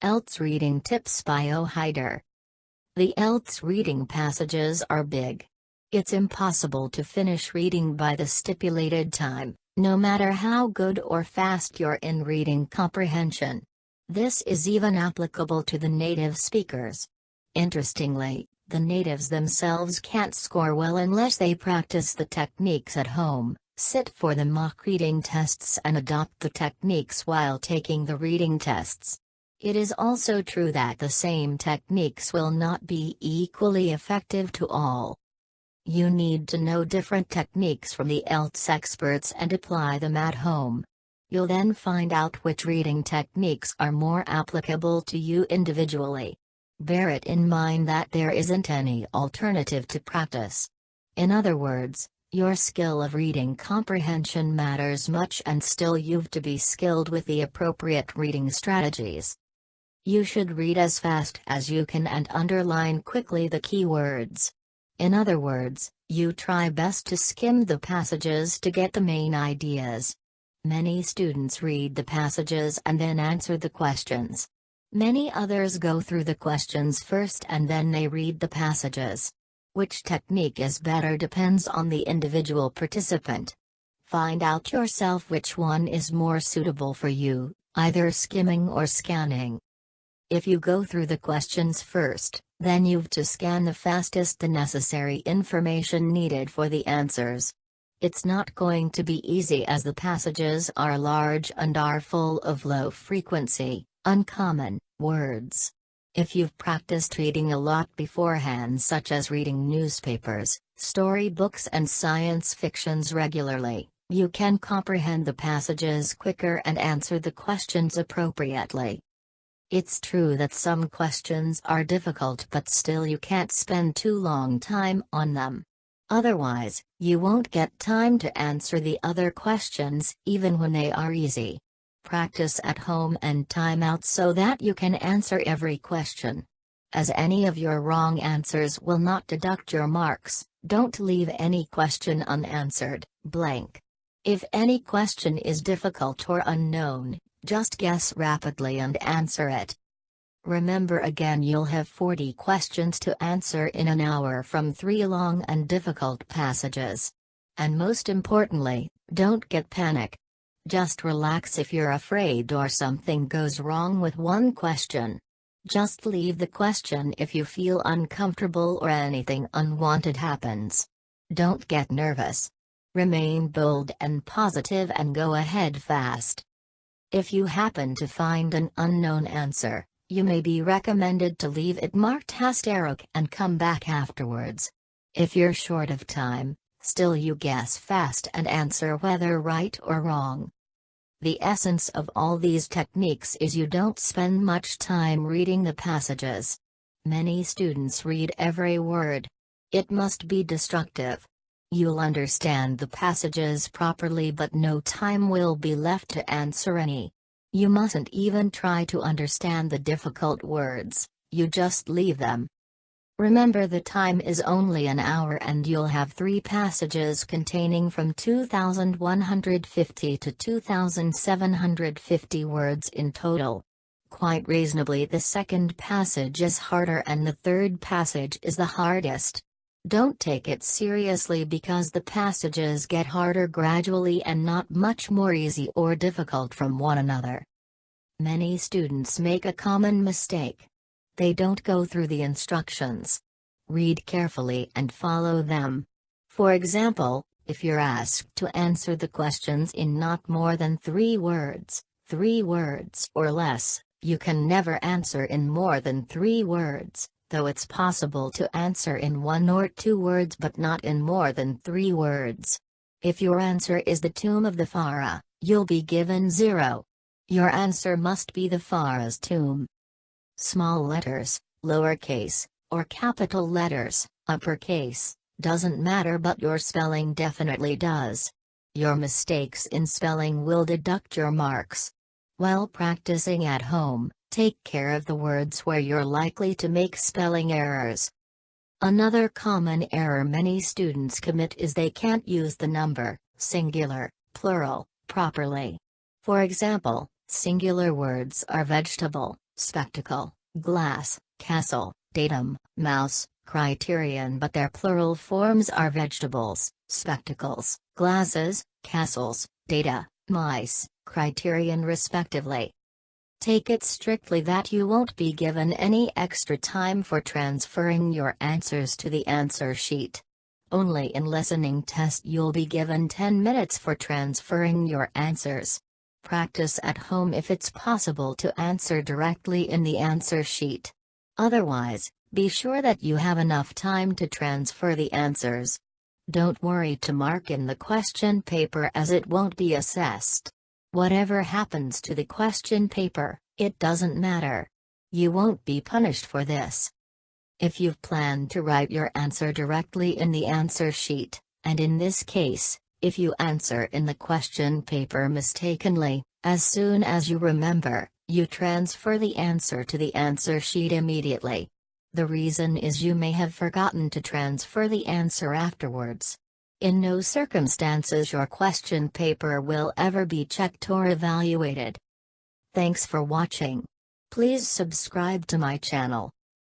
IELTS Reading Tips by Ohidur. The IELTS reading passages are big. It's impossible to finish reading by the stipulated time, no matter how good or fast you're in reading comprehension. This is even applicable to the native speakers. Interestingly, the natives themselves can't score well unless they practice the techniques at home, sit for the mock reading tests and adopt the techniques while taking the reading tests. It is also true that the same techniques will not be equally effective to all. You need to know different techniques from the IELTS experts and apply them at home. You'll then find out which reading techniques are more applicable to you individually. Bear it in mind that there isn't any alternative to practice. In other words, your skill of reading comprehension matters much, and still you've to be skilled with the appropriate reading strategies. You should read as fast as you can and underline quickly the key words. In other words, you try best to skim the passages to get the main ideas. Many students read the passages and then answer the questions. Many others go through the questions first and then they read the passages. Which technique is better depends on the individual participant. Find out yourself which one is more suitable for you, either skimming or scanning. If you go through the questions first, then you've to scan the fastest the necessary information needed for the answers. It's not going to be easy as the passages are large and are full of low-frequency, uncommon words. If you've practiced reading a lot beforehand, such as reading newspapers, storybooks and science fictions regularly, you can comprehend the passages quicker and answer the questions appropriately. It's true that some questions are difficult, but still you can't spend too long time on them. Otherwise, you won't get time to answer the other questions even when they are easy. Practice at home and time out so that you can answer every question. As any of your wrong answers will not deduct your marks, don't leave any question unanswered, blank. If any question is difficult or unknown, just guess rapidly and answer it. Remember again, you'll have 40 questions to answer in an hour from 3 long and difficult passages. And most importantly, don't get panic. Just relax if you're afraid or something goes wrong with one question. Just leave the question if you feel uncomfortable or anything unwanted happens. Don't get nervous. Remain bold and positive and go ahead fast. If you happen to find an unknown answer, you may be recommended to leave it marked * and come back afterwards. If you're short of time, still you guess fast and answer whether right or wrong. The essence of all these techniques is you don't spend much time reading the passages. Many students read every word. It must be destructive. You'll understand the passages properly, but no time will be left to answer any. You mustn't even try to understand the difficult words, you just leave them. Remember, the time is only an hour and you'll have 3 passages containing from 2,150 to 2,750 words in total. Quite reasonably, the second passage is harder and the third passage is the hardest. Don't take it seriously because the passages get harder gradually and not much more easy or difficult from one another. Many students make a common mistake. They don't go through the instructions. Read carefully and follow them. For example, if you're asked to answer the questions in not more than 3 words or less, you can never answer in more than 3 words. Though it's possible to answer in 1 or 2 words but not in more than 3 words. If your answer is the tomb of the pharaoh, you'll be given 0. Your answer must be the pharaoh's tomb. Small letters, lowercase, or capital letters, uppercase, doesn't matter, but your spelling definitely does. Your mistakes in spelling will deduct your marks. While practicing at home, take care of the words where you're likely to make spelling errors. Another common error many students commit is they can't use the number, singular, plural, properly. For example, singular words are vegetable, spectacle, glass, castle, datum, mouse, criterion, but their plural forms are vegetables, spectacles, glasses, castles, data, mice, criterion respectively. Take it strictly that you won't be given any extra time for transferring your answers to the answer sheet. Only in listening test you'll be given 10 minutes for transferring your answers. Practice at home if it's possible to answer directly in the answer sheet. Otherwise, be sure that you have enough time to transfer the answers. Don't worry to mark in the question paper as it won't be assessed. Whatever happens to the question paper, it doesn't matter. You won't be punished for this. If you've planned to write your answer directly in the answer sheet, and in this case, if you answer in the question paper mistakenly, as soon as you remember, you transfer the answer to the answer sheet immediately. The reason is you may have forgotten to transfer the answer afterwards. In no circumstances your question paper will ever be checked or evaluated. Thanks for watching. Please subscribe to my channel.